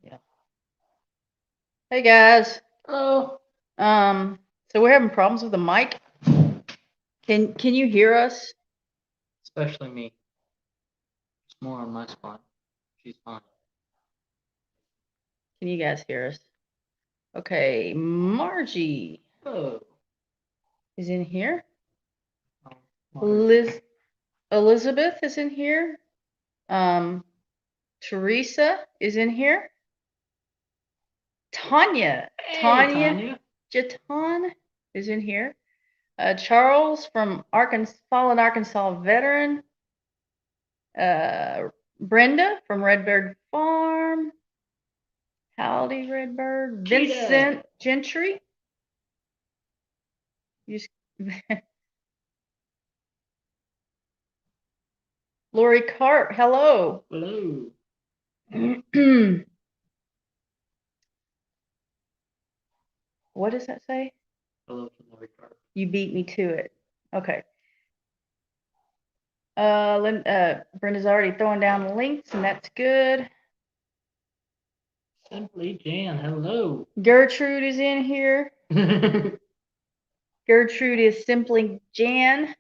Yeah. Hey guys. Hello. So we're having problems with the mic. Can you hear us? Especially me. It's more on my spot. She's fine. Can you guys hear us? Okay, Margie Oh. is in here. Oh, Elizabeth is in here. Teresa is in here. Tanya. hey, Tanya Tanya. Jaton is in here. Charles from Arkansas, fallen Arkansas veteran. Brenda from Redbird Farm. Howdy, Redbird. Cheetah. Vincent Gentry. You just Lori Carp. Hello. Hello. What does that say? Hello from Lori Carp. You beat me to it. Okay. Brenda's already throwing down the links, and that's good. Simply Jan. Hello. Gertrude is in here. Gertrude is simply Jan.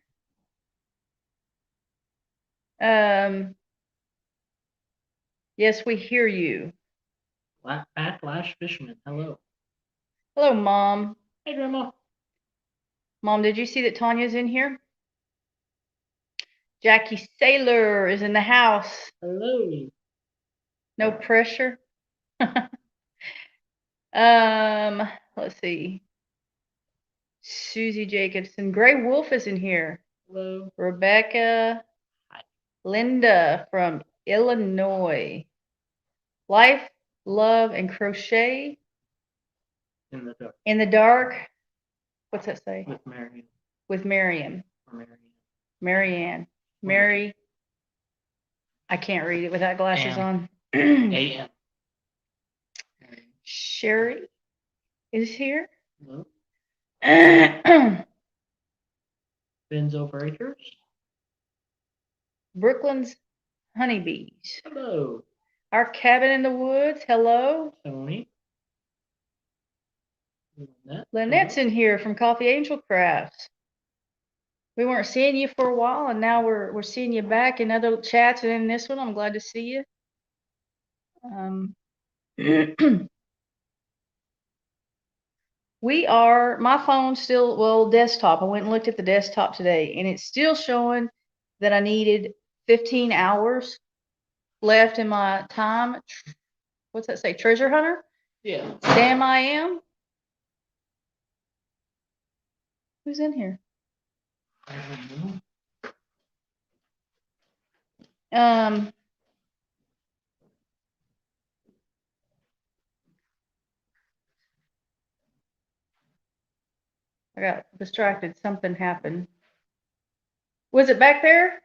Yes, we hear you. Backlash Fisherman. Hello. Hello, Mom. Hey, Grandma. Mom, did you see that Tanya's in here? Jackie Sailor is in the house. Hello. No pressure. Let's see. Susie Jacobson. Gray Wolf is in here. Hello. Rebecca. Hi. Linda from Illinois. Life, Love, and Crochet. In the dark. In the dark. What's that say? With Marion. With Miriam. Or Marion. Marianne. Mary. I can't read it without glasses on. A.M. Sherry is here. Hello. Benzo Breakers. Brooklyn's Honeybees. Hello. Our Cabin in the Woods. Hello. Tony. Lynette's in here from Coffee Angel Crafts. We weren't seeing you for a while, and now we're seeing you back in other chats and in this one. I'm glad to see you. We are, my phone's still, well, desktop. I went and looked at the desktop today, and it's still showing that I needed 15 hours left in my time. What's that say? Treasure Hunter? Yeah. Sam I am. Who's in here? I don't know. I got distracted. Something happened. Was it back there?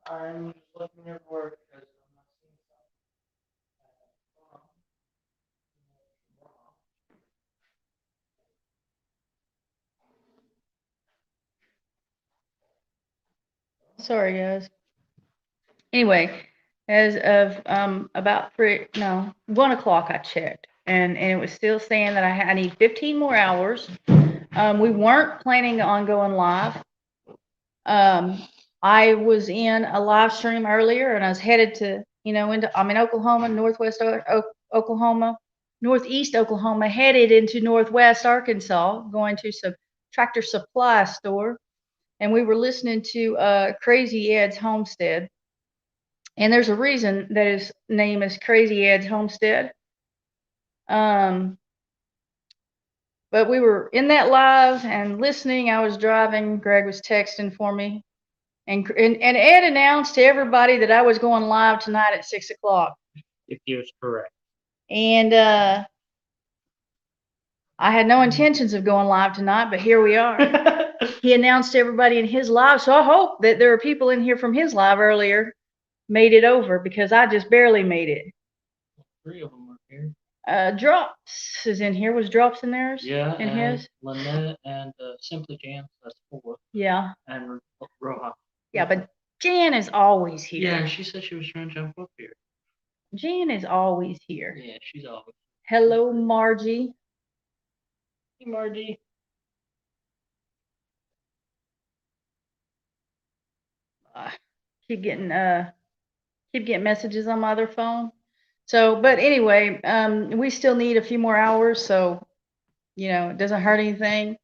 I'm just looking everywhere because I'm not seeing Sorry, guys. Anyway, as of about 1 o'clock, I checked, and it was still saying that I need 15 more hours. We weren't planning on going live. I was in a live stream earlier, and I was headed to, I'm in Oklahoma, northwest Oklahoma, northeast Oklahoma, headed into northwest Arkansas, going to some Tractor Supply store, and we were listening to Crazy Ed's Homestead. And there's a reason that his name is Crazy Ed's Homestead. But we were in that live and listening. I was driving. Greg was texting for me. And Ed announced to everybody that I was going live tonight at 6 o'clock. if you're correct. And I had no intentions of going live tonight, but here we are. He announced to everybody in his live. So I hope that there are people in here from his live earlier made it over, because I just barely made it. 3 of them are here. Drops is in here. Was Drops in theirs? Yeah, in and his? Lynette and Simply Jan, that's 4. Yeah. And Roja. Yeah, but Jan is always here. Yeah, and she said she was trying to jump up here. Jan is always here. Yeah, she's always. Hello, Margie. Hey, Margie. Uh, keep getting messages on my other phone. So, but anyway, we still need a few more hours, so it doesn't hurt anything.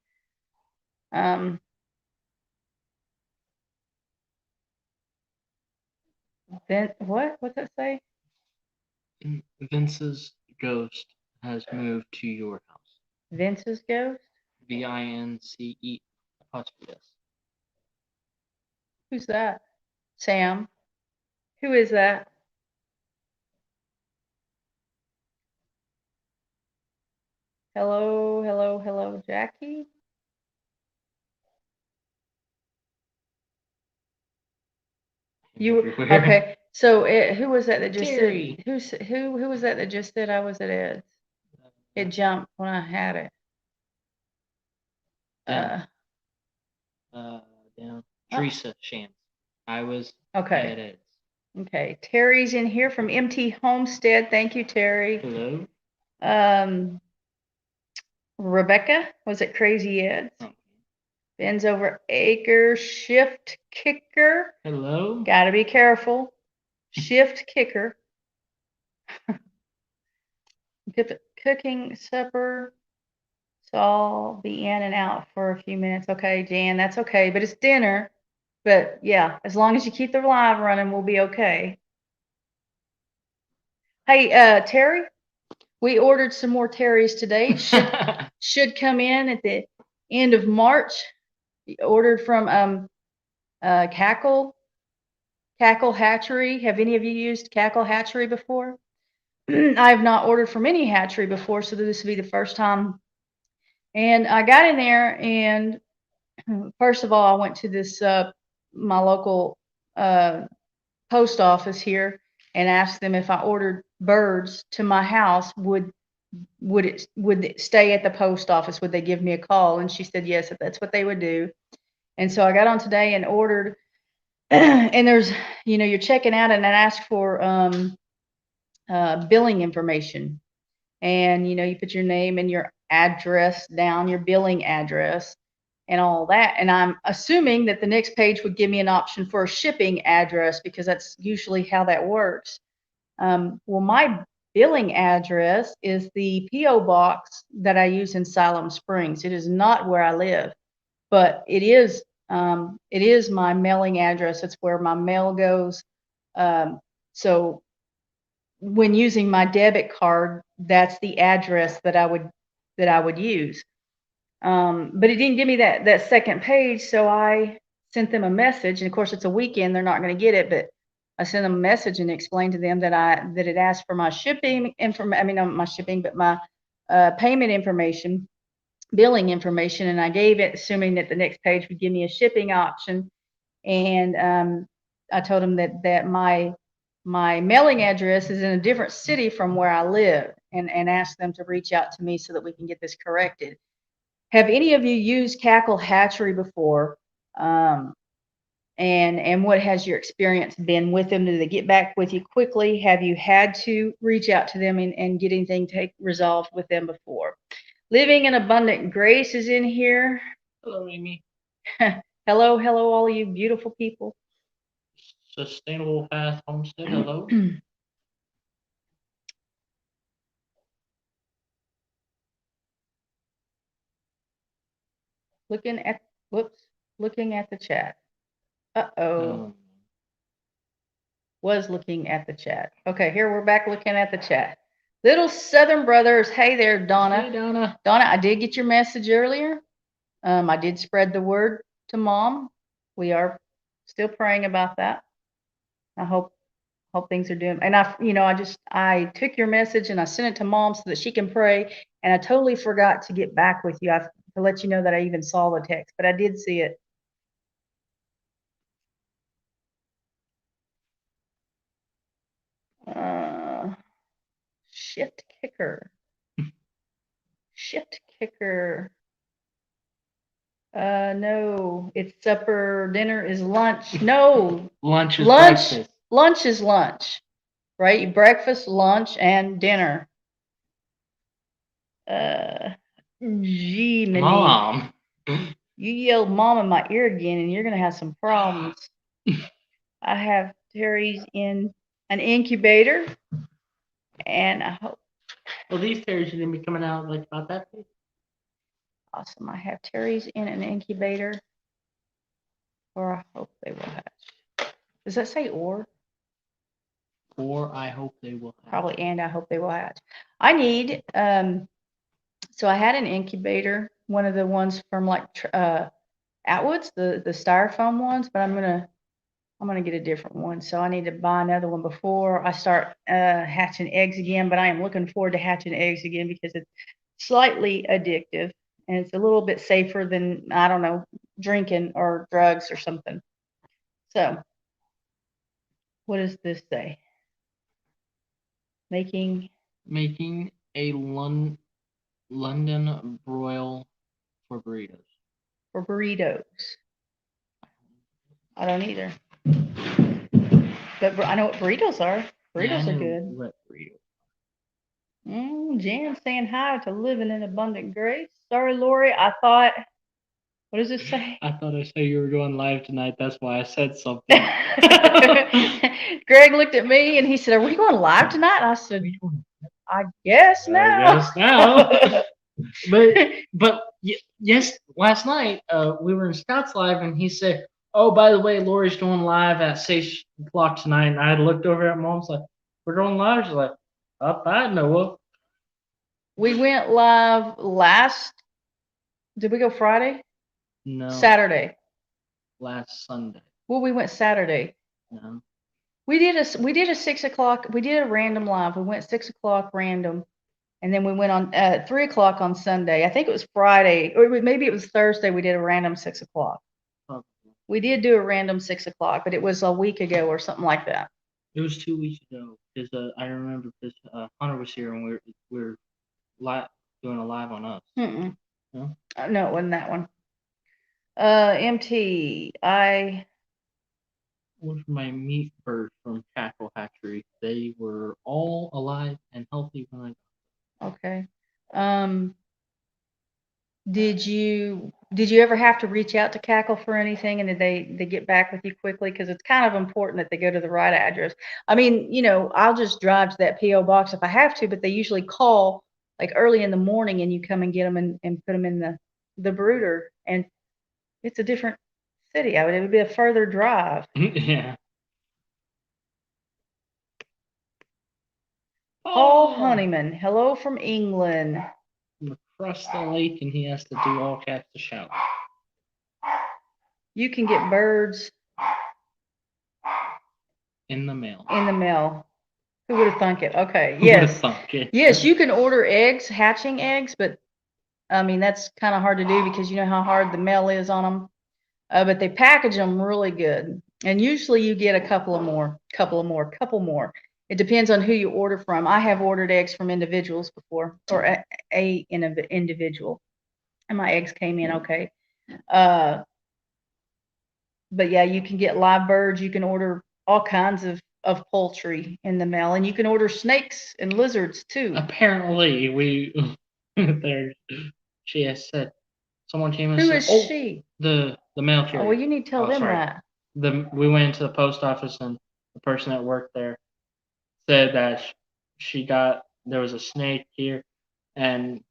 Then what? What's that say? Vince's ghost has moved to your house. Vince's ghost? VINCE apostrophe S. Who's that? Sam. Who is that? Hello, hello, hello, Jackie. You Everywhere. okay? So who was that just Terry. said? Who was that just said I was at Ed's? It jumped when I had it. Down. Down. Teresa Shantz. I was Okay. at Ed's. Okay. Terry's in here from MT Homestead. Thank you, Terry. Hello. Rebecca was at Crazy Ed's. Oh. Ben's over Acre Shift Kicker. Hello. Got to be careful. Shift Kicker. Cooking supper. So I'll be in and out for a few minutes. Okay, Jan, that's okay. But it's dinner. But yeah, as long as you keep the live running, we'll be okay. Hey, Terry, we ordered some more Terrys today. Should come in at the end of March. Ordered from Cackle Hatchery. Have any of you used Cackle Hatchery before? I have not ordered from any hatchery before, so this will be the first time. And I got in there, and first of all, I went to this my local post office here and asked them if I ordered birds to my house, would it stay at the post office? Would they give me a call? And she said yes, if that's what they would do. And so I got on today and ordered. And there's, you're checking out, and it asks for billing information, and you put your name and your address down, your billing address, and all that. And I'm assuming that the next page would give me an option for a shipping address, because that's usually how that works. Well, my billing address is the P.O. box that I use in Siloam Springs. It is not where I live, but it is my mailing address. It's where my mail goes. So when using my debit card, that's the address that I would use. But it didn't give me that second page, so I sent them a message. And of course, it's a weekend; they're not going to get it. But I sent them a message and explained to them that it asked for my shipping information. I mean, not my shipping, but my payment information, billing information, and I gave it, assuming that the next page would give me a shipping option. And I told them that my mailing address is in a different city from where I live, and asked them to reach out to me so that we can get this corrected. Have any of you used Cackle Hatchery before? And what has your experience been with them? Do they get back with you quickly? Have you had to reach out to them and get anything resolved with them before? Living in Abundant Grace is in here. Hello, Amy. Hello, all you beautiful people. Sustainable Path Homestead. Hello. Looking at the chat. Uh-oh. Was looking at the chat. Okay, here we're back looking at the chat. Little Southern Brothers. Hey there, Donna. Hey, Donna. Donna, I did get your message earlier. I did spread the word to Mom. We are still praying about that. I hope things are doing. And I took your message and I sent it to Mom so that she can pray. And I totally forgot to get back with you to let you know that I even saw the text, but I did see it. Shift kicker. Shift kicker. No, it's supper. Dinner is lunch. No. Lunch is breakfast. Lunch is lunch. right? Breakfast, lunch, and dinner. Gee, Mom. you yelled mom in my ear again, and you're gonna have some problems. I have Terry's in an incubator, and I hope Well, these terries shouldn't be coming out like about that big. awesome. I have Terry's in an incubator, or I hope they will hatch. Does that say or? Or I hope they will have. Probably, and I hope they will hatch. I need so I had an incubator, one of the ones from like Atwoods, the styrofoam ones, but I'm gonna get a different one. So I need to buy another one before I start hatching eggs again. But I am looking forward to hatching eggs again because it's slightly addictive and it's a little bit safer than, I don't know, drinking or drugs or something. So what does this say? Making a London broil for burritos. for burritos. I don't either. But I know what burritos are. Burritos Yeah, I are know good. what burritos. Jan saying hi to living in abundant grace. Sorry, Lori. I thought, what does it say? I thought I said you were going live tonight. That's why I said something. Greg looked at me and he said, "Are we going live tonight?" And I said, "I guess now." I guess now. but yes, last night we were in Scott's live and he said, "Oh, by the way, Lori's going live at 6 o'clock tonight." And I had looked over at Mom's like, "We're going live." She's like, "Up, I know of." We went live did we go Friday? No, Saturday. last Sunday. Well, we went Saturday. No. We did a 6 o'clock. We did a random live. We went 6 o'clock random, and then we went on 3 o'clock on Sunday. I think it was Friday, or maybe it was Thursday. We did a random 6 o'clock. Oh, We did do a random 6 o'clock, but it was a week ago or something like that. it was 2 weeks ago because I remember because Hunter was here and we were doing a live on us. Mm-mm. No? No, it wasn't that one. MT, Was my meat birds from Cackle Hatchery. They were all alive and healthy when I okay. Did you ever have to reach out to Cackle for anything, and did they get back with you quickly? Because it's kind of important that they go to the right address. I mean, I'll just drive to that PO box if I have to, but they usually call like early in the morning, and you come and get them and put them in the brooder, and it's a different city. It would be a further drive. yeah. Paul Honeyman, hello from England. From across the lake, and he has to do all cats to shout. You can get birds In the mail. in the mail. Who would have thunk it? Okay, Who would've yes. thunk it? Yes, you can order eggs, hatching eggs, but I mean, that's kind of hard to do because you know how hard the mail is on them. But they package them really good. And usually you get a couple more. It depends on who you order from. I have ordered eggs from individuals before, or a individual, and my eggs came in okay. But yeah, you can get live birds. You can order all kinds of poultry in the mail, and you can order snakes and lizards too. Apparently, there. She has said. Someone came and Who said, is "Oh, she? the mail carrier." Oh, well, you need to tell them sorry. that. We went into the post office and the person that worked there said that there was a snake here and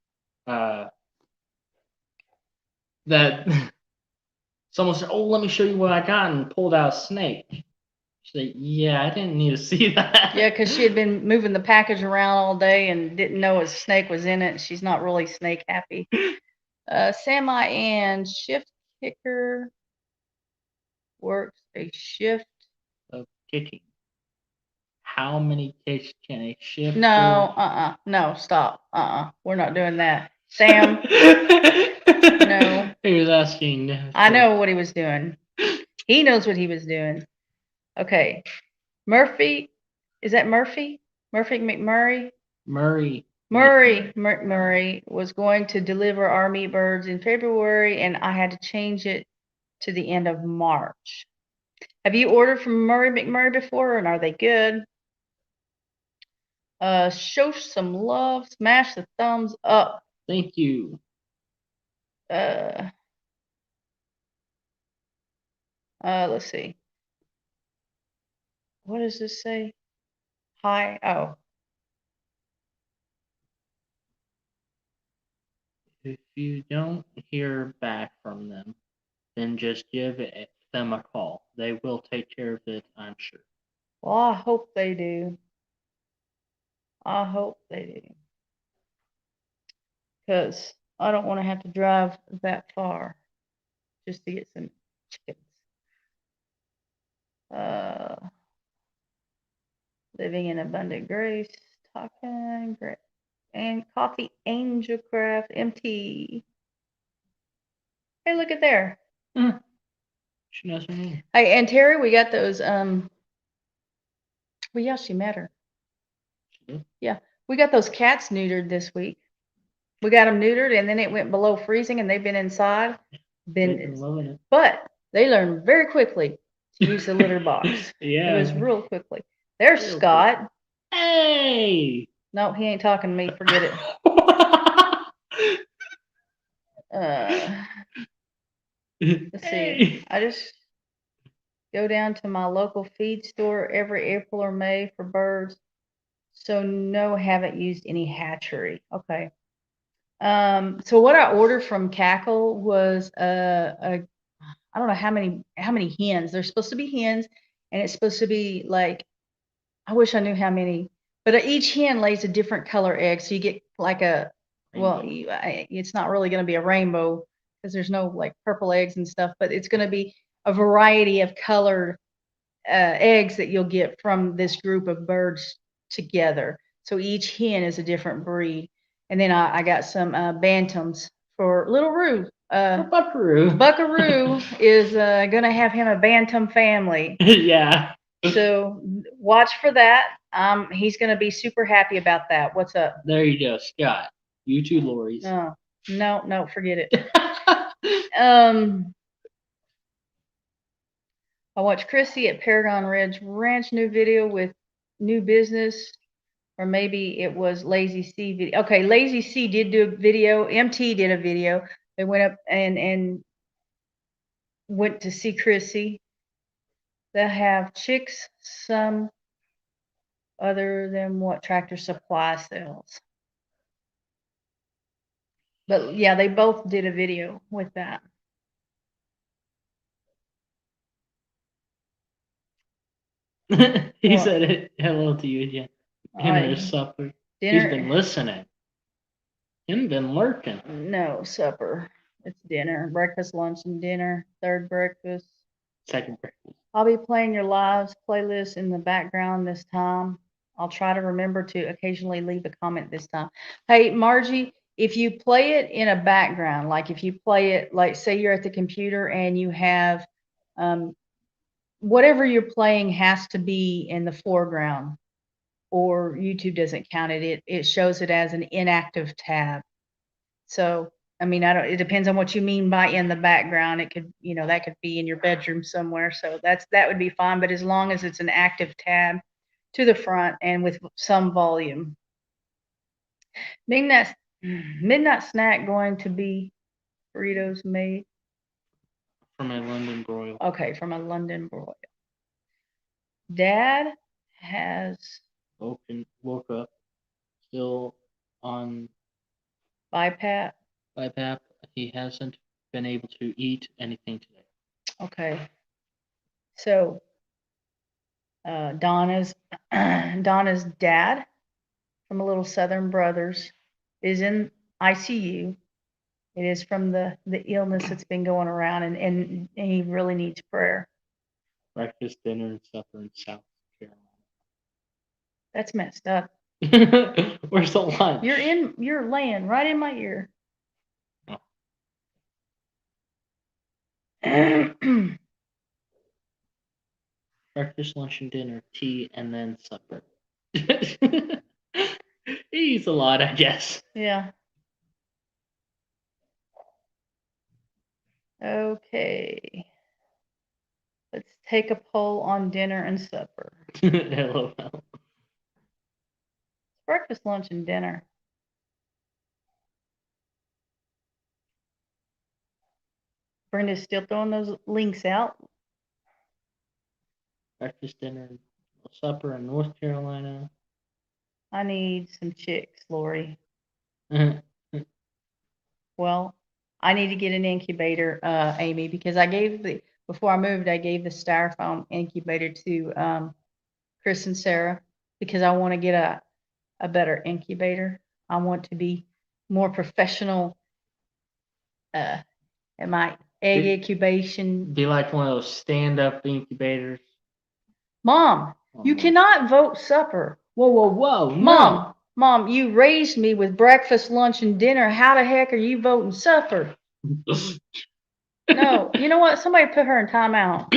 that someone said, "Oh, let me show you what I got," and pulled out a snake. She said, "Yeah, I didn't need to see that." Yeah, because she had been moving the package around all day and didn't know a snake was in it. She's not really snake happy. Semi and shift kicker works a shift. Of kicking. How many kicks can a shift? No, no, stop. We're not doing that. Sam, no. He was asking. I know what he was doing. He knows what he was doing. Okay. Murphy, is that Murphy? Murphy McMurray? Murray was going to deliver our meat birds in February, and I had to change it to the end of March. Have you ordered from Murray McMurray before, and are they good? Show some love. Smash the thumbs up. Thank you. Let's see. What does this say? Hi. Oh, If you don't hear back from them, then just give them a call. They will take care of it, I'm sure. well, I hope they do. I hope they do. Because I don't want to have to drive that far just to get some chickens. Living in abundant grace, talking great, and coffee angel craft MT. Hey, look at there. She knows her name. Hey, and Terry, we got those. Well, yeah, she met her. She did? Yeah, we got those cats neutered this week. We got them neutered, and then it went below freezing, and they've been inside. They've been loving it. But they learned very quickly to use the litter box. Yeah. It was real quickly. There's Real Scott. Hey! No, he ain't talking to me. Forget it. Let's see. Hey! I just go down to my local feed store every April or May for birds. So no, haven't used any hatchery. Okay. So what I ordered from Cackle was I don't know how many hens. There's supposed to be hens, and it's supposed to be like, I wish I knew how many, but each hen lays a different color egg, so you get like a, well, it's not really going to be a rainbow because there's no like purple eggs and stuff, but it's going to be a variety of colored eggs that you'll get from this group of birds together. So each hen is a different breed. And then I got some bantams for little Roo. Buckaroo. Buckaroo is going to have him a bantam family. Yeah. So watch for that. He's going to be super happy about that. What's up? There you go, Scott. You two Lorries. No, forget it. I watched Chrissy at Paragon Ridge Ranch new video with new business, or maybe it was Lazy C video. Okay, Lazy C did do a video. MT did a video. They went up and went to see Chrissy. They have chicks, some other than what Tractor Supply sells. But yeah, they both did a video with that. He What? said it. Hello to you again. Dinner is supper. He's been listening. He's been lurking. No, supper. It's dinner. Breakfast, lunch, and dinner. Third breakfast. Second breakfast. I'll be playing your lives playlist in the background this time. I'll try to remember to occasionally leave a comment this time. Hey, Margie, if you play it in a background, like if you play it, like say you're at the computer and you have whatever you're playing has to be in the foreground, or YouTube doesn't count it. It shows it as an inactive tab. So, I mean, it depends on what you mean by in the background. It could, that could be in your bedroom somewhere. So that would be fine. But as long as it's an active tab to the front and with some volume. Midnight snack going to be burritos made. From a London broil. Okay, from a London broil. Dad has woke up, still on BiPAP. BiPAP. He hasn't been able to eat anything today. Okay. So Donna's dad from a little Southern Brothers is in ICU. It is from the illness that's been going around, and he really needs prayer. Breakfast, dinner, and supper in South Carolina. That's messed up. Where's the lunch? You're laying right in my ear. Oh. Breakfast, lunch, and dinner, tea, and then supper. He eats a lot, I guess. Yeah. Okay. Let's take a poll on dinner and supper. LOL. Breakfast, lunch, and dinner. Brenda's still throwing those links out. Breakfast, dinner, supper in North Carolina. I need some chicks, Lori. Well, I need to get an incubator, Amy, because before I moved, I gave the styrofoam incubator to Chris and Sarah because I want to get a better incubator. I want to be more professional at my egg incubation. Be like one of those stand-up incubators. Mom, you cannot vote supper. Whoa! Mom, you raised me with breakfast, lunch, and dinner. How the heck are you voting supper? No, you know what? Somebody put her in timeout.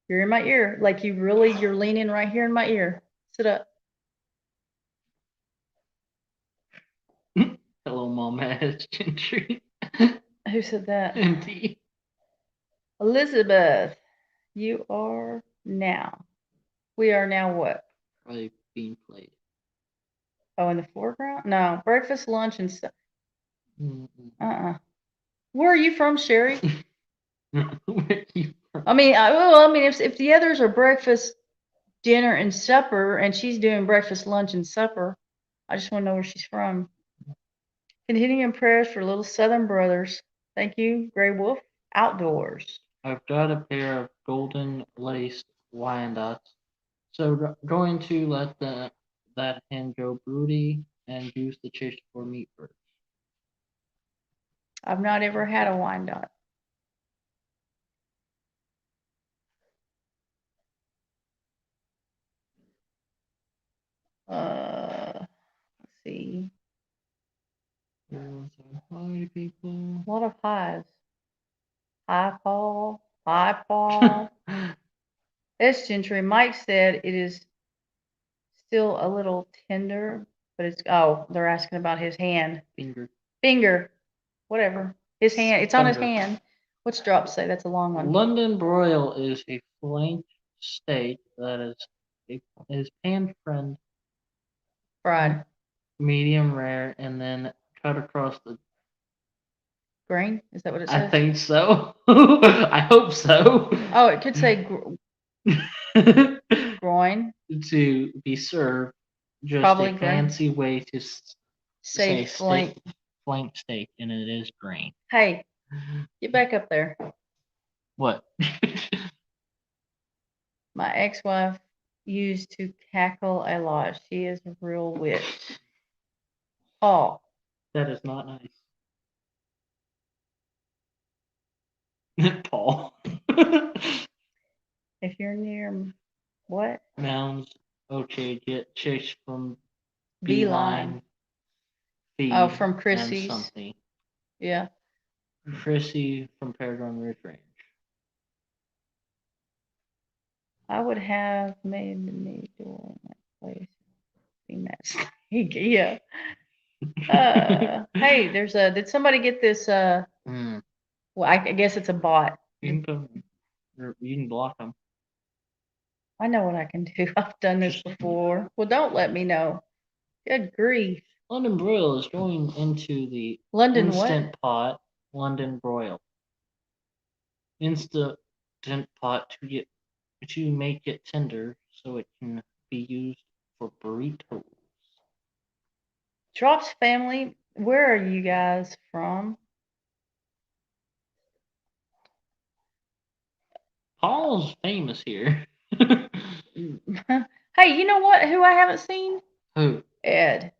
You're in my ear. Like you're leaning right here in my ear. Sit up. Hello, Mom has Gentry. Who said that? Indeed. Elizabeth, we are now what? Probably being played. Oh, in the foreground? No, breakfast, lunch, and stuff. Mm-mm. Where are you from, Sherry? Where are you from? I mean, if the others are breakfast, dinner, and supper, and she's doing breakfast, lunch, and supper, I just want to know where she's from. Continuing prayers for little Southern brothers. Thank you, Gray Wolf Outdoors. I've got a pair of golden laced Wyandottes, so going to let that hen go broody and use the chase for meat birds. I've not ever had a Wyandotte. Let's see. Hi, people. A lot of highs. Hi, Paul. Hi, Paul. S. Gentry. Mike said it is still a little tender, but they're asking about his hand. Finger. Whatever. His hand. It's on his hand. What's drop say? That's a long one. London broil is a flank steak that is pan fried, medium rare, and then cut across the grain. Is that what it says? I think so. I hope so. Oh, it could say groin. To be served, just Probably a fancy way to say flank. Flank steak, and it is grain. Hey, get back up there. What? My ex-wife used to cackle a lot. She is a real witch. Paul. That is not nice. Paul. If you're near what? Mounds. Okay, get chased from Beeline. Oh, from Chrissy's. Something. Yeah. Chrissy from Paragon Ridge Range. I would have made me door in that place. Yeah. Hey, did somebody get this? Well, I guess it's a bot. You can block them. I know what I can do. I've done this before. Well, don't let me know. Good grief. London broil is going into the London instant what? pot. London broil. Instant pot to make it tender so it can be used for burritos. Drops family, where are you guys from? Paul's famous here. Hey, you know what? Who I haven't seen? Who? Ed.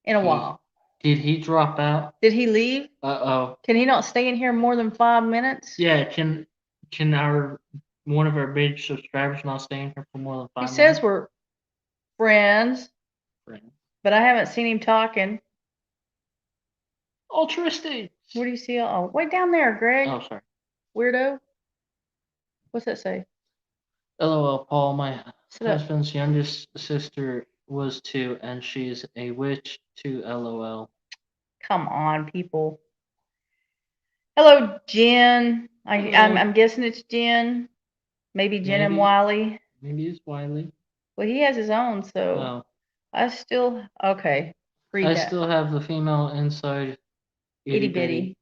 In a while. Did he drop out? Did he leave? Uh-oh. Can he not stay in here more than 5 minutes? Yeah, can one of our big subscribers not stay in here for more than 5 minutes? He says we're friends. Friends. But I haven't seen him talking. Altruistic. What do you see? Oh, way down there, Greg. Oh, sorry. Weirdo. What's that say? LOL, Paul, my husband's youngest sister was 2, and she's a witch too, LOL. Come on, people. Hello, Jen. Hello. I'm guessing it's Jen. Maybe Jen and Maybe. Wiley. Maybe it's Wiley. Well, he has his own, so Oh, I still okay. Read I that. still have the female inside Itty bitty.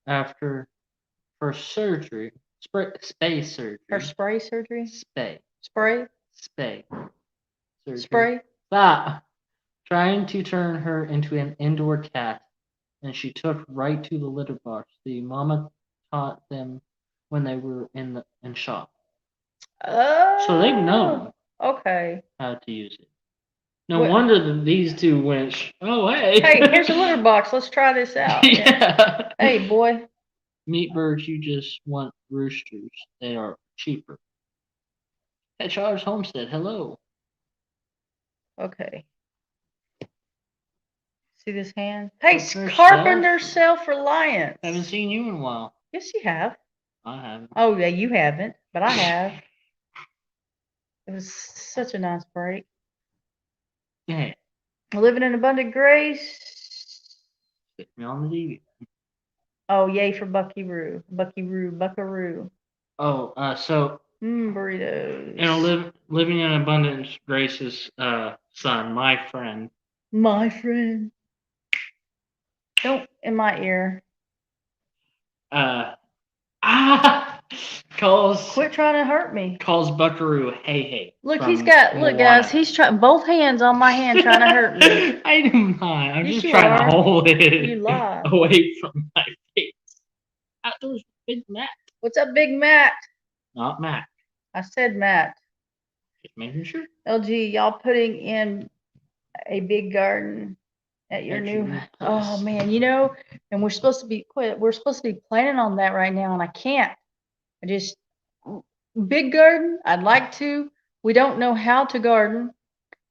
after for surgery. Spay surgery. Her spray surgery. Spay. Spray. Spay. Surgery. Spray. Stop. Trying to turn her into an indoor cat, and she took right to the litter box. The mama taught them when they were in shop, Oh. so they've known Okay. how to use it. No What- wonder that these two went. Oh hey. Hey, here's a litter box. Let's try this out. Yeah. Hey, boy. Meat birds, you just want roosters. They are cheaper. Pet Shopper's Homestead, hello. Okay. See this hand? Hey, Carpenter Carpenter Self-Reliance. Haven't seen you in a while. Yes, you have. I haven't. Oh, yeah, you haven't, but I have. It was such a nice break. Yeah. Living in abundant grace. Get me on the TV. Oh, yay for Buckaroo. Oh, so Burritos. living in abundance, Grace's son, my friend. My friend. Don't in my ear. Calls Quit trying to hurt me. Buckaroo hey. Look, from look, guys, Moana. he's trying both hands on my hand trying to hurt me. I do not. I'm Yes, just you trying are. to hold it You lie. away from my face. Outdoors, Big Matt. What's up, Big Matt? Not Matt. I said Matt. Just making sure. LG, y'all putting in a big garden at your At new. your new Oh place. man, and we're supposed to be planning on that right now, and I can't. I just big garden. I'd like to. We don't know how to garden,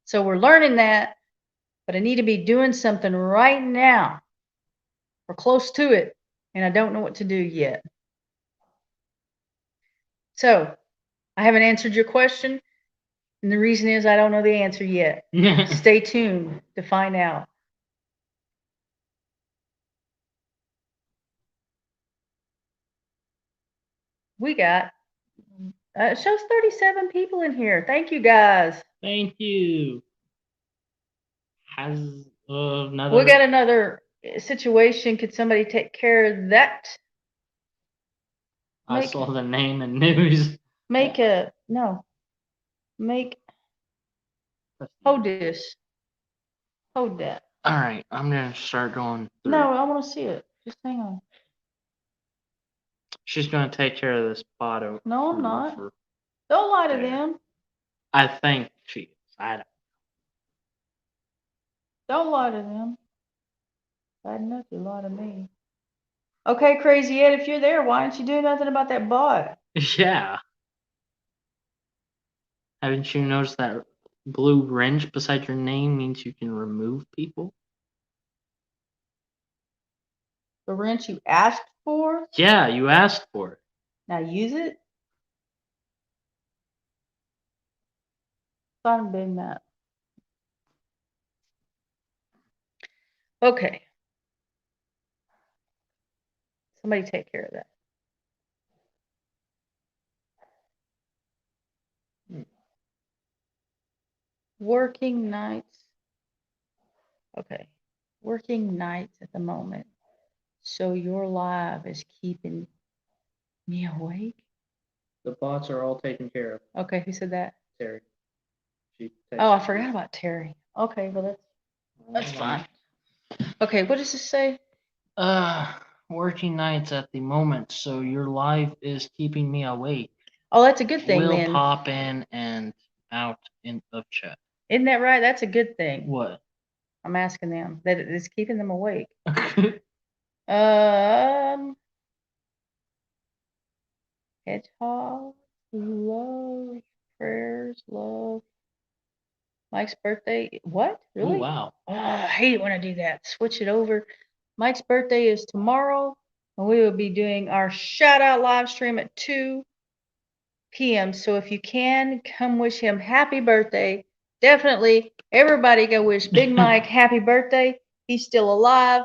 so we're learning that. But I need to be doing something right now, or close to it, and I don't know what to do yet. So I haven't answered your question, and the reason is I don't know the answer yet. Stay tuned to find out. We got it shows 37 people in here. Thank you guys. Thank you. Has another. We got another situation. Could somebody take care of that? I saw the name and news. Hold this. Hold that. All right, I'm gonna start going. Through. No, I want to see it. Just hang on. She's gonna take care of this bottle. No, I'm not. Don't lie to there. them. I think she is. I don't. Don't lie to them. Bad enough you lie to me. Okay, Crazy Ed, if you're there, why aren't you doing nothing about that bot? Yeah. Haven't you noticed that blue wrench beside your name means you can remove people? The wrench you asked for? Yeah, you asked for it. Now use it. Sign Big Matt. Okay. Somebody take care of that. Working nights. Okay. Working nights at the moment. So your live is keeping me awake? The bots are all taken care of. Okay, who said that? Terry. Oh, I forgot about Terry. Okay, well that's fine. Okay, what does this say? Working nights at the moment, so your live is keeping me awake. Oh, that's a good thing We'll then. pop in and out of chat. Isn't that right? That's a good thing. What? I'm asking them that it's keeping them awake. Hedgehog, love, prayers, love. Mike's birthday. What? Really? Oh, wow. Oh, I hate it when I do that. Switch it over. Mike's birthday is tomorrow, and we will be doing our shout out live stream at 2 p.m. So if you can, come wish him happy birthday. Definitely, everybody go wish Big Mike happy birthday. He's still alive.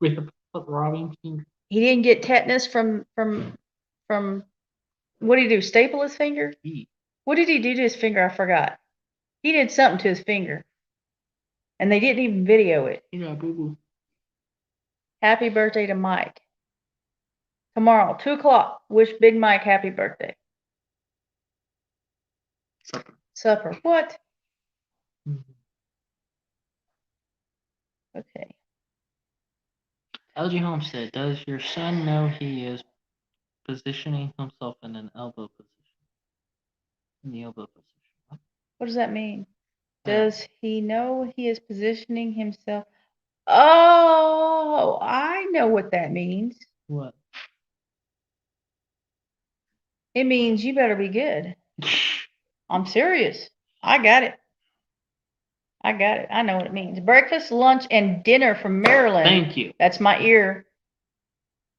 We have put Robin King. He didn't get tetanus from what did he do? Staple his finger? What did he do to his finger? I forgot. He did something to his finger. And they didn't even video it. Yeah, boo boo. Happy birthday to Mike. Tomorrow, 2:00. Wish Big Mike happy birthday. Supper. Supper. What? Mhm. Okay. LG Homestead, does your son know he is positioning himself in an elbow position? In the elbow position. What? What does that mean? I don't Does he know he is positioning himself? Oh, I know what that means. What? It means you better be good. I'm serious. I got it. I got it. I know what it means. Breakfast, lunch, and dinner from Maryland. Thank you. That's my ear.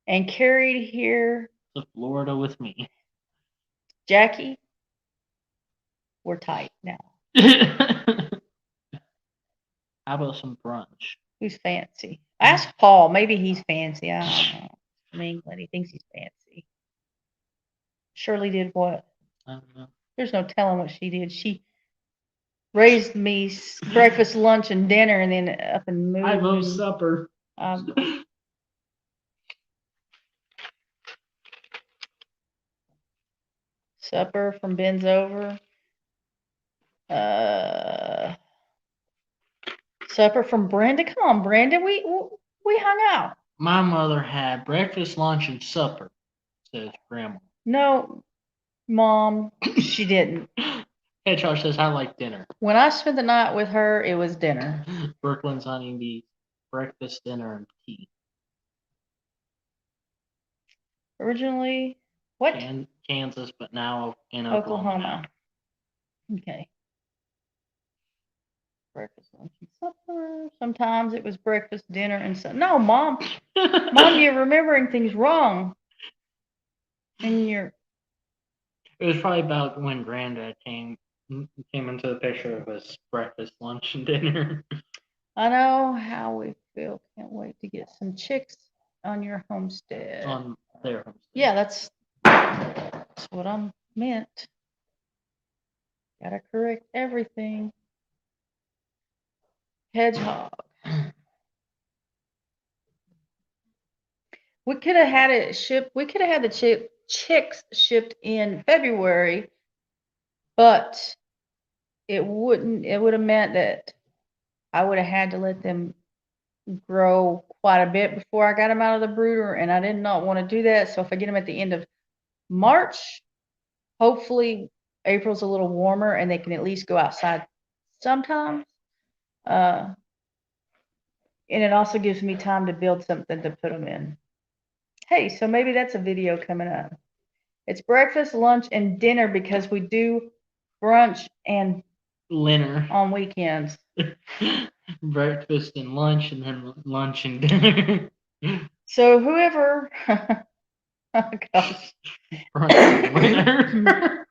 And carried here, To Florida with me. Jackie. We're tight now. How about some brunch? Who's fancy? Ask Paul. Maybe he's fancy. I don't know. From England. He thinks he's fancy. Shirley did what? I don't know. There's no telling what she did. She raised me breakfast, lunch, and dinner, and then up and moved. I vote supper. Supper from Ben's over. Supper from Brenda. Come on, Brenda. We hung out. My mother had breakfast, lunch, and supper, says Grandma. No, Mom, she didn't. Hedgehog says, I like dinner. When I spent the night with her, it was dinner. Brooklyn's honeybees, breakfast, dinner, and tea. Originally, what? Kansas, but now in Oklahoma. Okay. Breakfast, lunch, and supper. Sometimes it was breakfast, dinner, and supper. No, Mom. Mom, you're remembering things wrong. And you're. It was probably about when Granddad came into the picture of us breakfast, lunch, and dinner. I know how we feel. Can't wait to get some chicks on your homestead. On their homestead. Yeah, that's what I meant. Gotta correct everything. Hedgehog. We could have had it shipped. We could have had the chicks shipped in February, but it wouldn't. It would have meant that I would have had to let them grow quite a bit before I got them out of the brooder, and I did not want to do that. So if I get them at the end of March, hopefully April's a little warmer and they can at least go outside sometimes. And it also gives me time to build something to put them in. Hey, so maybe that's a video coming up. It's breakfast, lunch, and dinner because we do brunch and Dinner on weekends. Breakfast and lunch, and then lunch and dinner. So whoever, oh gosh, Brunch and dinner.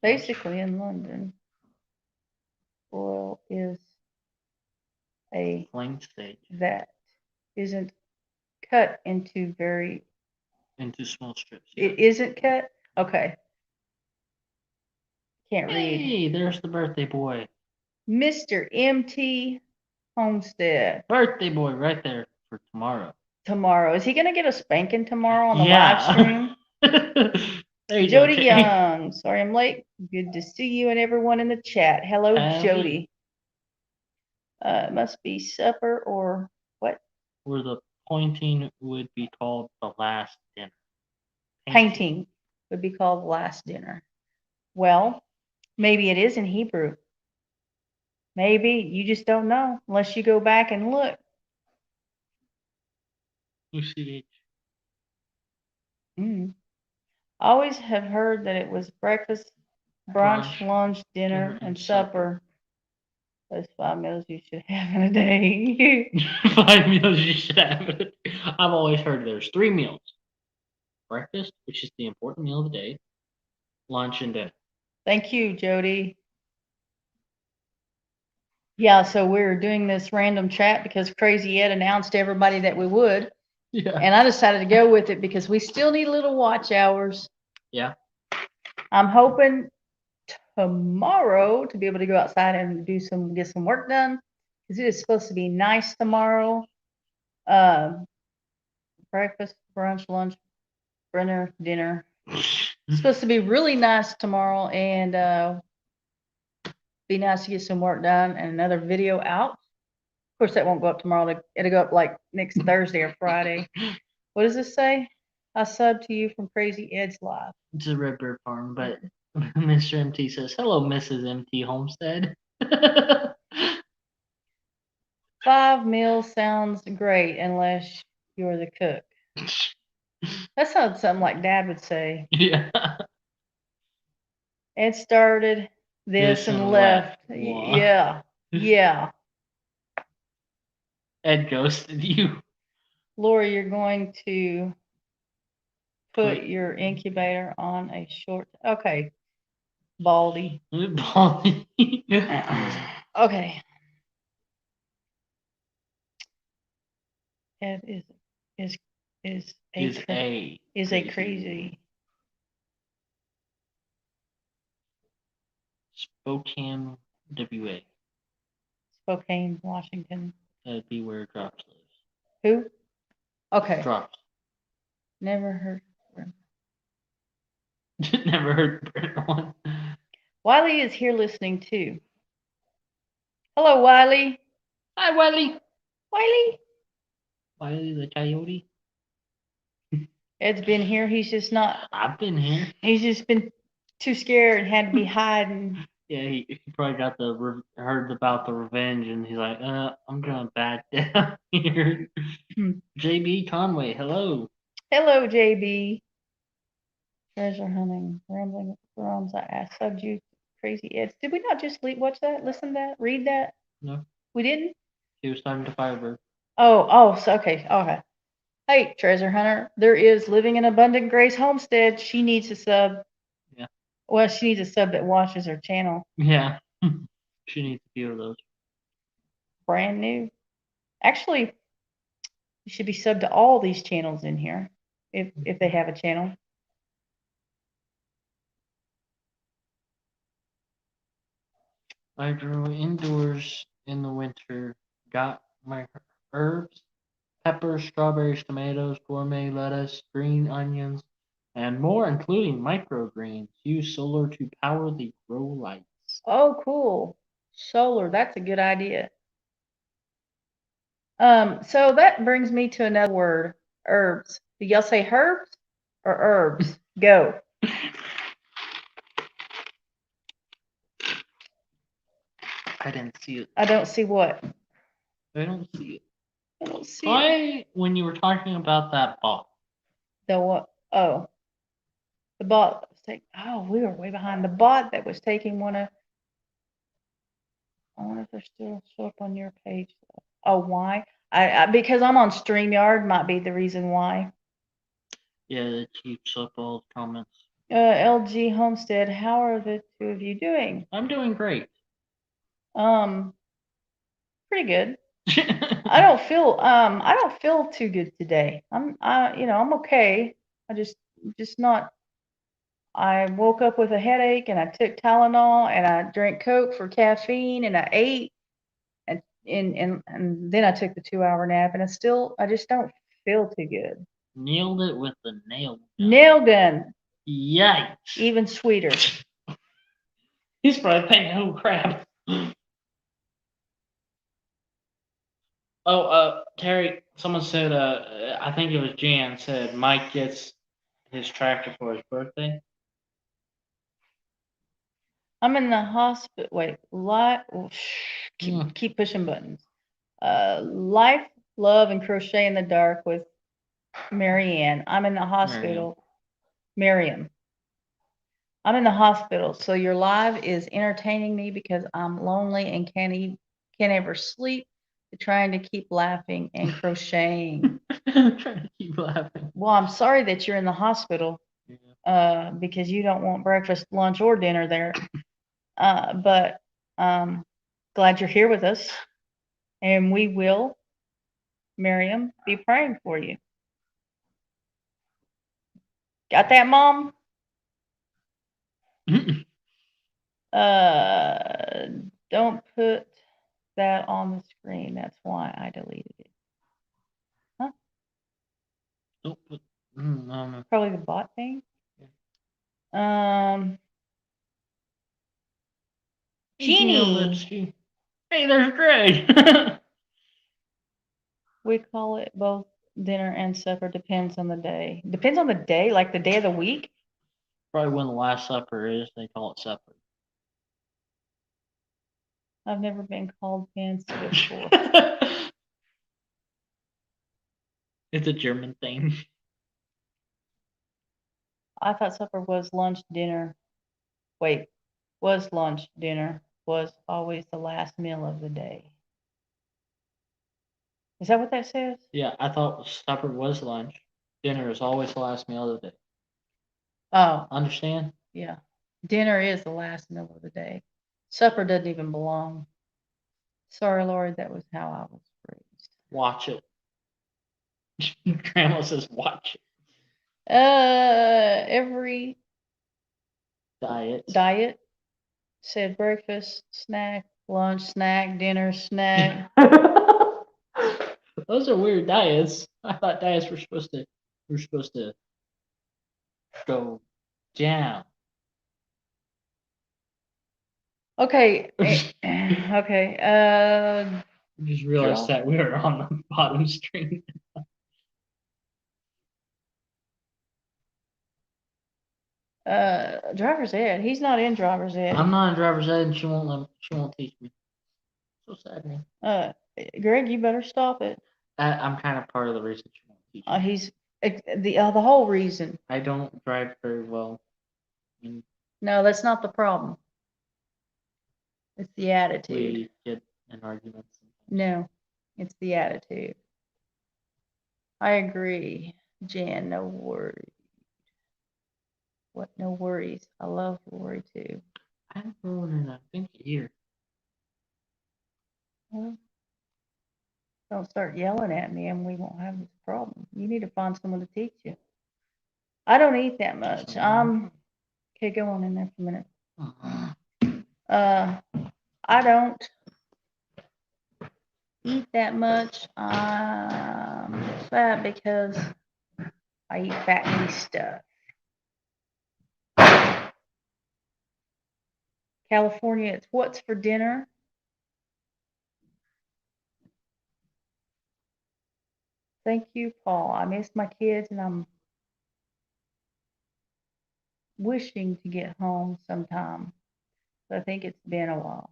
basically in London, oil is a Plain stage that isn't cut into small strips. It isn't cut? Okay. Can't read. Hey, there's the birthday boy. Mr. MT Homestead. Birthday boy right there for tomorrow. Tomorrow. Is he going to get a spanking tomorrow on the live stream? There you Jody go, Young. Sorry I'm late. Good to see you and everyone in the chat. Hello, Jody. It must be supper or what? Where the pointing would be called the last dinner. Painting would be called the last dinner. Well, maybe it is in Hebrew. Maybe. You just don't know unless you go back and look. UCH. Always have heard that it was breakfast, brunch, lunch, dinner, and supper. Those 5 meals you should have in a day. 5 meals you should have. I've always heard there's 3 meals. Breakfast, which is the important meal of the day, lunch, and dinner. Thank you, Jody. Yeah, so we're doing this random chat because Crazy Ed announced to everybody that we would. Yeah. And I decided to go with it because we still need little watch hours. Yeah. I'm hoping tomorrow to be able to go outside and get some work done because it is supposed to be nice tomorrow. Breakfast, brunch, lunch, dinner. It's supposed to be really nice tomorrow and be nice to get some work done and another video out. Of course, that won't go up tomorrow. It'll go up like next Thursday or Friday. What does this say? I sub to you from Crazy Ed's live. It's a Red Bird Farm, but Mr. MT says, "Hello, Mrs. MT Homestead." 5 meals sounds great unless you're the cook. That sounds something like Dad would say. Yeah. Ed started this and left. Wow. Yeah. Yeah. Ed ghosted you. Lori, you're going to put your incubator on a short. Okay. Baldy. Baldy. Okay. Ed is a crazy. Spokane, WA. Spokane, Washington. That'd be where Drops lives. Who? Okay. Drops. Never heard. Never heard Brent one. Wiley is here listening too. Hello, Wiley. Hi, Wiley. Wiley. Wiley the coyote. Ed's been here. He's just not. I've been here. He's just been too scared and had to be hiding. Yeah, he probably got heard about the revenge, and he's like, I'm gonna back down here. JB Conway, hello. Hello, JB. Treasure hunting, rambling with drums. I asked subbed you, Crazy Ed. Did we not just watch that, listen to that, read that? No. We didn't? He was talking to Firebird. So okay. Hey, Treasure Hunter, there is Living in Abundant Grace Homestead. She needs a sub. Yeah. Well, she needs a sub that watches her channel. Yeah. She needs a few of those. Brand new. Actually, you should be subbed to all these channels in here if they have a channel. I grew indoors in the winter, got my herbs, peppers, strawberries, tomatoes, gourmet lettuce, green onions, and more, including microgreens. Use solar to power the grow lights. Oh, cool. Solar, that's a good idea. So that brings me to another word, herbs. Do y'all say herbs or herbs? Go. I didn't see it. I don't see what? I don't see it. I don't see it. Why, when you were talking about that bot? The what? Oh, the bot that was taking. Oh, we were way behind. The bot that was taking one of. I wonder if they're still show up on your page. Oh, why? I because I'm on StreamYard might be the reason why. Yeah, it keeps up all the comments. LG Homestead, how are the two of you doing? I'm doing great. Pretty good. I don't feel too good today. I'm okay. I just not. I woke up with a headache and I took Tylenol and I drank Coke for caffeine and I ate and then I took the 2-hour nap and I just don't feel too good. Nailed it with the nail gun. Nail gun. Yikes. Even sweeter. He's probably thinking, oh crap. Oh, Terry, someone said, I think it was Jan, said Mike gets his tractor for his birthday. I'm in the hospital. Wait, keep pushing buttons. Life, love, and crochet in the dark with Marianne. I'm in the hospital. Miriam. I'm in the hospital, so your live is entertaining me because I'm lonely and can't ever sleep. Trying to keep laughing and crocheting. Trying to keep laughing. Well, I'm sorry that you're in the hospital. Yeah. Because you don't want breakfast, lunch, or dinner there. But glad you're here with us. And we will, Miriam, be praying for you. Got that, Mom? Don't put that on the screen. That's why I deleted it. Huh? Don't put, Probably the bot thing. Jeannie. Hey, there's Greg. We call it both dinner and supper. Depends on the day. Depends on the day, like the day of the week. Probably when the Last Supper is, they call it supper. I've never been called fancy before. It's a German thing. I thought supper was lunch, dinner. Wait, was lunch, dinner, was always the last meal of the day. Is that what that says? Yeah, I thought supper was lunch. Dinner is always the last meal of the day. Oh, Understand? yeah. Dinner is the last meal of the day. Supper doesn't even belong. Sorry, Lord, that was how I was raised. Watch it. Grandma says watch it. Every Diet said breakfast, snack, lunch, snack, dinner, snack. Those are weird diets. I thought diets were supposed to go down. Okay. Okay. I just realized that we were on the bottom screen. Driver's ed. He's not in driver's ed. I'm not in driver's ed, and she won't teach me. So sad, man. Greg, you better stop it. I'm kind of part of the reason she won't teach me. He's the whole reason. I don't drive very well. No, that's not the problem. It's the attitude. We get in arguments. No, it's the attitude. I agree, Jan. No worries. What? No worries. I love Lori too. I haven't grown in I think a year. Well, don't start yelling at me, and we won't have this problem. You need to find someone to teach you. I don't eat that much. Okay, go on in there for a minute. I don't eat that much. I'm fat because I eat fattening stuff. California, it's what's for dinner? Thank you, Paul. I miss my kids and I'm wishing to get home sometime. But I think it's been a while.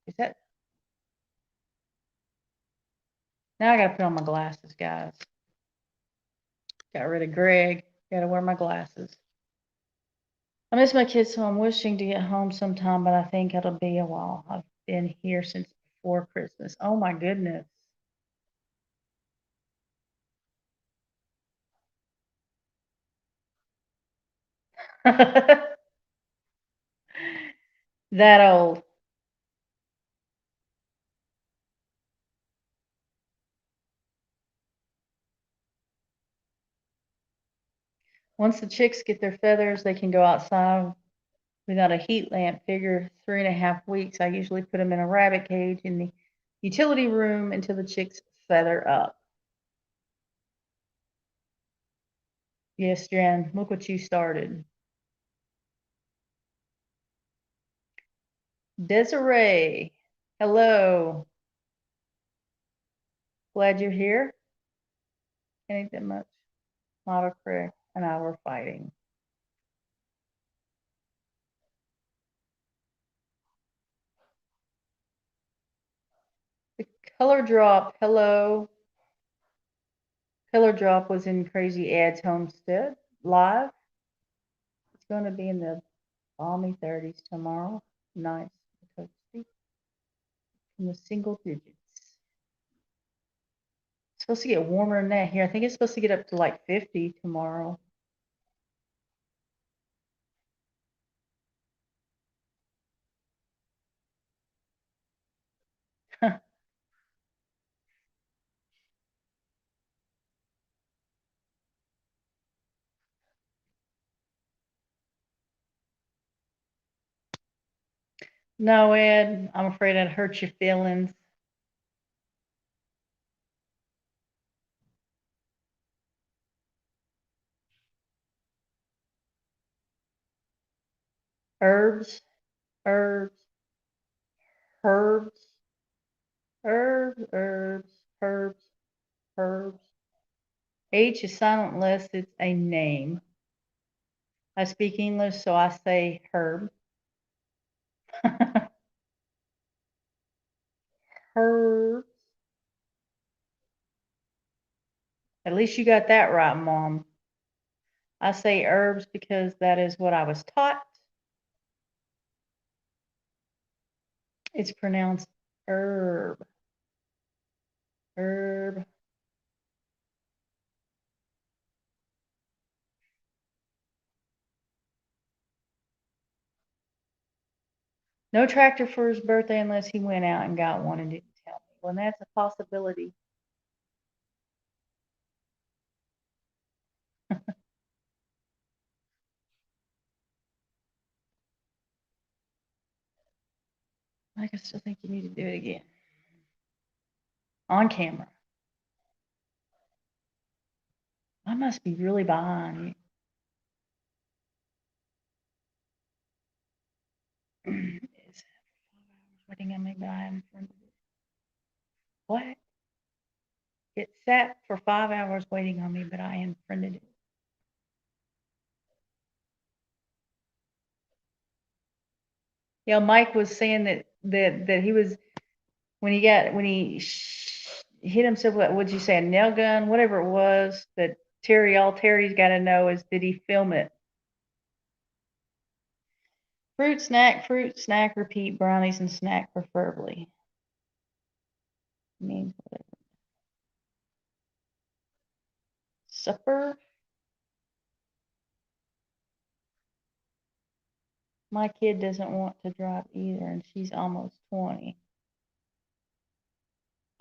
Is that? Now I gotta put on my glasses, guys. Got rid of Greg. Gotta wear my glasses. I miss my kids, so I'm wishing to get home sometime, but I think it'll be a while. I've been here since before Christmas. Oh my goodness. That old. Once the chicks get their feathers, they can go outside without a heat lamp. Figure 3.5 weeks. I usually put them in a rabbit cage in the utility room until the chicks feather up. Yes, Jen, look what you started. Desiree, hello. Glad you're here. Ain't that much. Not a Craig and I were fighting. The color drop, hello. Color drop was in Crazy Ed's homestead live. It's going to be in the balmy 30s tomorrow. Nice, toasty. In the single digits. It's supposed to get warmer than that here. I think it's supposed to get up to like 50 tomorrow. No, Ed, I'm afraid I'd hurt your feelings. Herbs, herbs, herbs, herbs, herbs. H is silent unless it's a name. I speak English, so I say herb. Herbs. At least you got that right, Mom. I say herbs because that is what I was taught. It's pronounced herb. Herb. No tractor for his birthday unless he went out and got one and didn't tell me. Well, that's a possibility. I still think you need to do it again. On camera. I must be really behind you. Is waiting on me, but I am what? It sat for 5 hours waiting on me, but I unfriended it. Yeah, Mike was saying that he was when he hit himself with what'd you say, a nail gun, whatever it was, that all Terry's got to know is, did he film it? Fruit, snack, repeat, brownies and snack preferably. Means whatever. Supper. My kid doesn't want to drive either, and she's almost 20.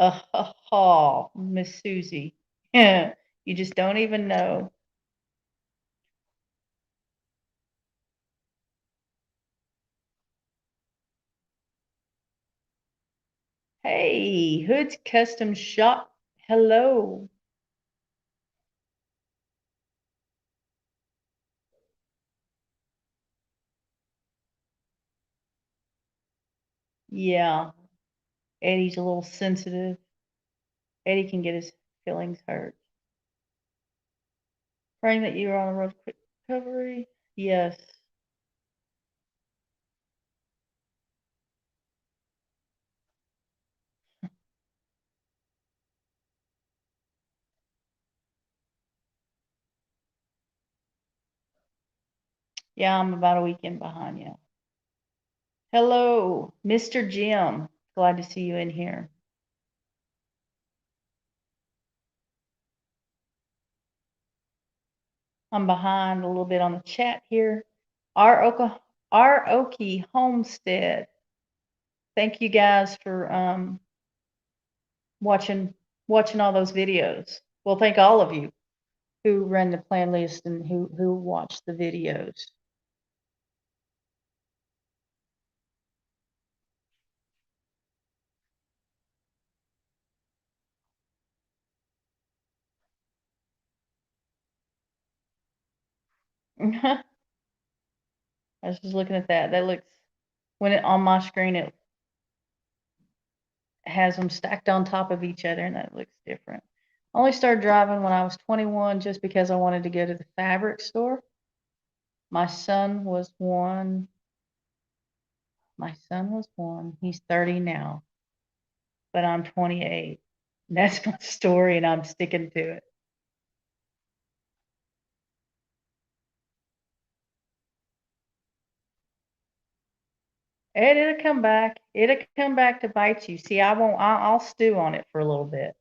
Oh, Miss Susie. Yeah, you just don't even know. Hey, Hood's Custom Shop. Hello. Yeah, Eddie's a little sensitive. Eddie can get his feelings hurt. Praying that you are on the road to quick recovery. Yes. Yeah, I'm about a weekend behind you. Hello, Mr. Jim. Glad to see you in here. I'm behind a little bit on the chat here. Our Okie Homestead. Thank you guys for watching all those videos. Well, thank all of you who ran the plan list and who watched the videos. I was just looking at that. That looks, when it on my screen, it has them stacked on top of each other, and that looks different. I only started driving when I was 21 just because I wanted to go to the fabric store. My son was one. He's 30 now, but I'm 28. That's my story, and I'm sticking to it. And it'll come back. It'll come back to bite you. See, I won't. I'll stew on it for a little bit.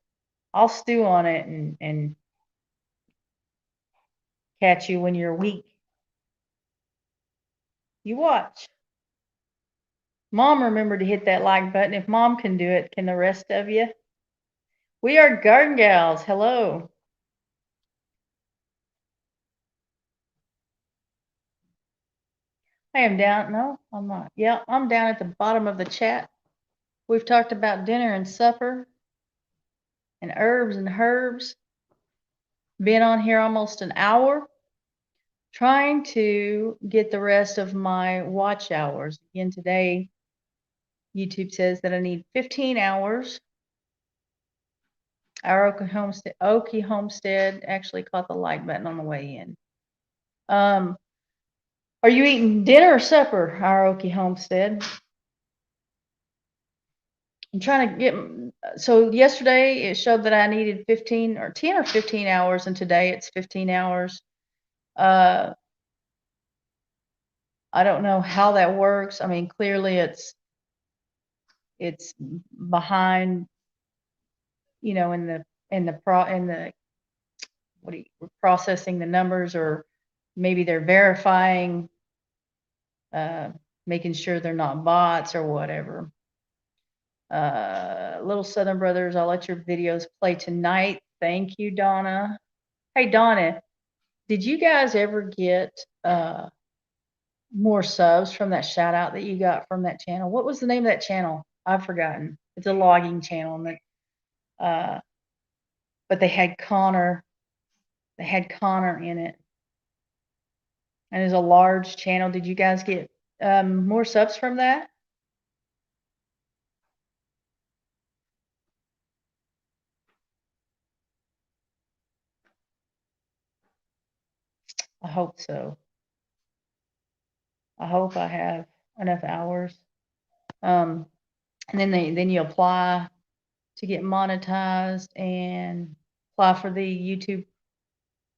I'll stew on it and catch you when you're weak. You watch. Mom, remember to hit that like button. If Mom can do it, can the rest of you? We are Garden Gals. Hello. I am down. No, I'm not. Yeah, I'm down at the bottom of the chat. We've talked about dinner and supper and herbs and herbs. Been on here almost an hour trying to get the rest of my watch hours. Again, today, YouTube says that I need 15 hours. Our Okie Homestead actually caught the like button on the way in. Are you eating dinner or supper, our Okie Homestead? I'm trying to get, so yesterday it showed that I needed 15 or 10 or 15 hours, and today it's 15 hours. I don't know how that works. I mean, clearly it's behind, you know, in the processing the numbers, or maybe they're verifying, making sure they're not bots or whatever. Little Southern Brothers, I'll let your videos play tonight. Thank you, Donna. Hey, Donna, did you guys ever get more subs from that shout out that you got from that channel? What was the name of that channel? I've forgotten. It's a logging channel, and but they had Connor. They had Connor in it, and it's a large channel. Did you guys get more subs from that? I hope so. I hope I have enough hours. And then you apply to get monetized and apply for the YouTube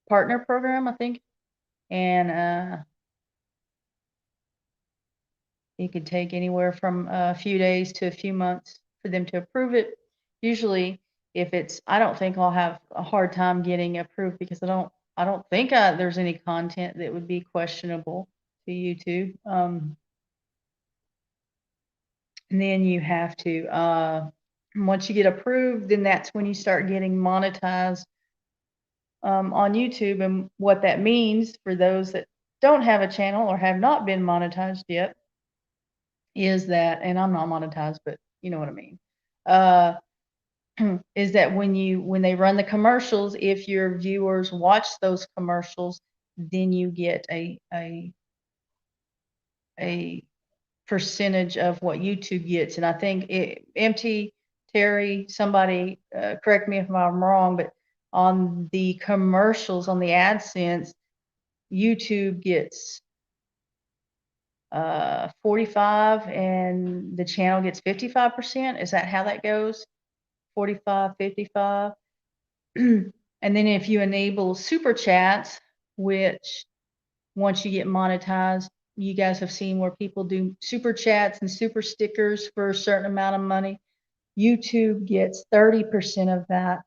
partner program, I think. And it could take anywhere from a few days to a few months for them to approve it. Usually, if it's, I don't think I'll have a hard time getting approved, because I don't think there's any content that would be questionable to YouTube. And then you have to, once you get approved, then that's when you start getting monetized on YouTube. And what that means for those that don't have a channel or have not been monetized yet is that, and I'm not monetized, but you know what I mean, is that when they run the commercials, if your viewers watch those commercials, then you get a percentage of what YouTube gets. And I think MT Terry, somebody correct me if I'm wrong, but on the commercials, on the AdSense, YouTube gets 45 and the channel gets 55%. Is that how that goes? 45, 55. And then if you enable super chats, which once you get monetized, you guys have seen where people do super chats and super stickers for a certain amount of money. YouTube gets 30% of that,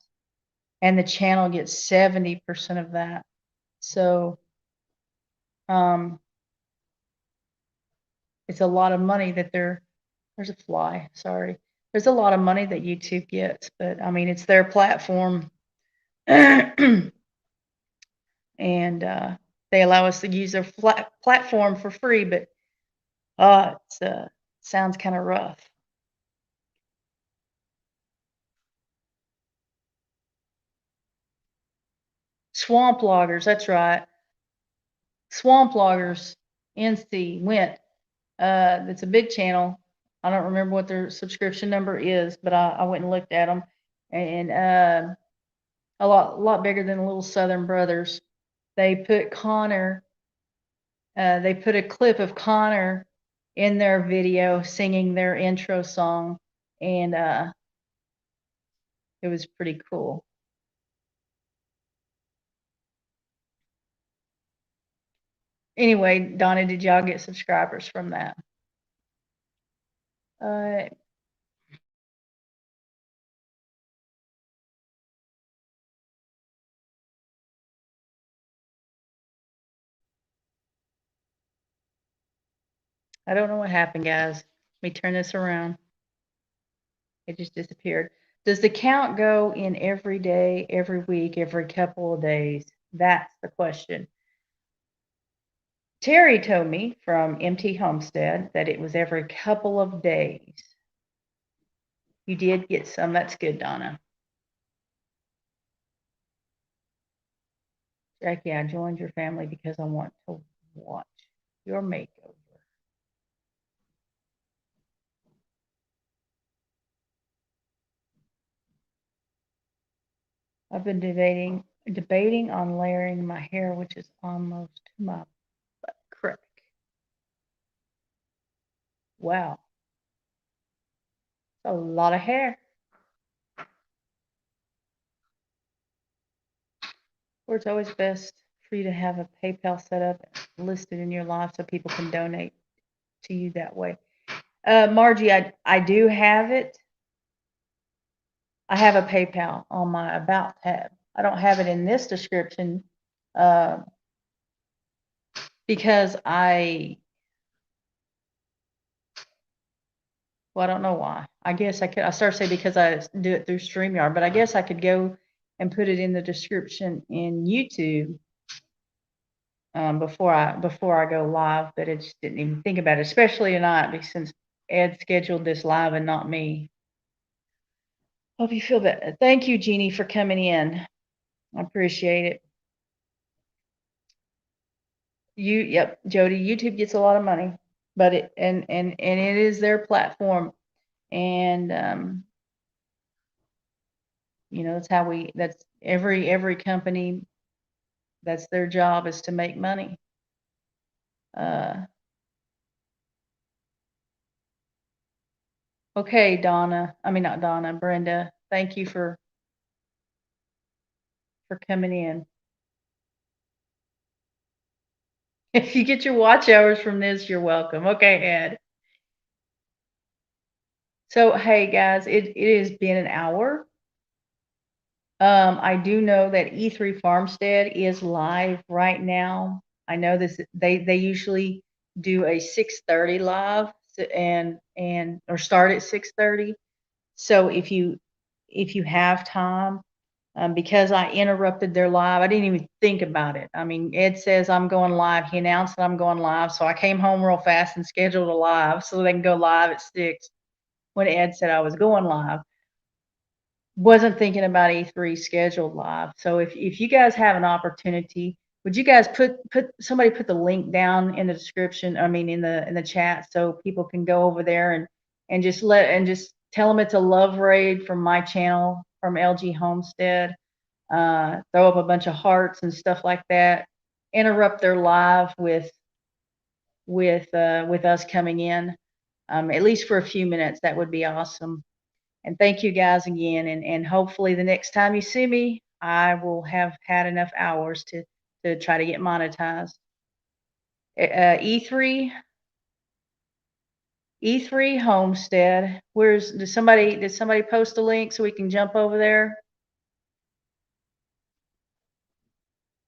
and the channel gets 70% of that. So it's a lot of money that there's a fly, sorry. There's a lot of money that YouTube gets, but I mean, it's their platform. And they allow us to use their platform for free, but it sounds kind of rough. Swamp Loggers, that's right. Swamp Loggers, NC, went. It's a big channel. I don't remember what their subscription number is, but I went and looked at them, and a lot bigger than Little Southern Brothers. They put Connor. They put a clip of Connor in their video singing their intro song, and it was pretty cool. Anyway, Donna, did y'all get subscribers from that? I don't know what happened, guys. Let me turn this around. It just disappeared. Does the count go in every day, every week, every couple of days? That's the question. Terry told me from MT Homestead that it was every couple of days. You did get some. That's good, Donna. Jackie, I joined your family because I want to watch your makeover. I've been debating on layering my hair, which is almost to my butt crack. Wow. A lot of hair. Or it's always best for you to have a PayPal set up listed in your life so people can donate to you that way. Margie, I do have it. I have a PayPal on my About tab. I don't have it in this description because I don't know why. I guess I started to say because I do it through StreamYard, but I guess I could go and put it in the description in YouTube before I go live, but I just didn't even think about it, especially tonight because since Ed scheduled this live and not me. Hope you feel better. Thank you, Jeannie, for coming in. I appreciate it. Yep, Jody, YouTube gets a lot of money, but it is their platform, and that's every company, that's their job, is to make money. Okay, not Donna, Brenda, thank you for coming in. If you get your watch hours from this, you're welcome. Okay, Ed. So, hey guys, it has been an hour. I do know that E3 Farmstead is live right now. I know this. They usually do a 6:30 live or start at 6:30. So if you have time, because I interrupted their live, I didn't even think about it. I mean, Ed says I'm going live. He announced that I'm going live, so I came home real fast and scheduled a live so they can go live at 6 when Ed said I was going live. Wasn't thinking about E3 scheduled live. So if you guys have an opportunity, would you guys put the link down in the description, I mean in the chat, so people can go over there and just tell them it's a love raid from my channel, from LG Homestead. Throw up a bunch of hearts and stuff like that. Interrupt their live with us coming in, at least for a few minutes. That would be awesome. And thank you guys again. And hopefully the next time you see me, I will have had enough hours to try to get monetized. E3 Homestead. Did somebody post a link so we can jump over there?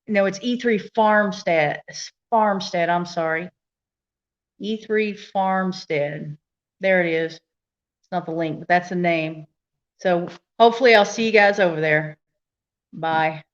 No, it's E3 Farmstead. I'm sorry. E3 Farmstead. There it is. It's not the link, but that's the name. So hopefully I'll see you guys over there. Bye.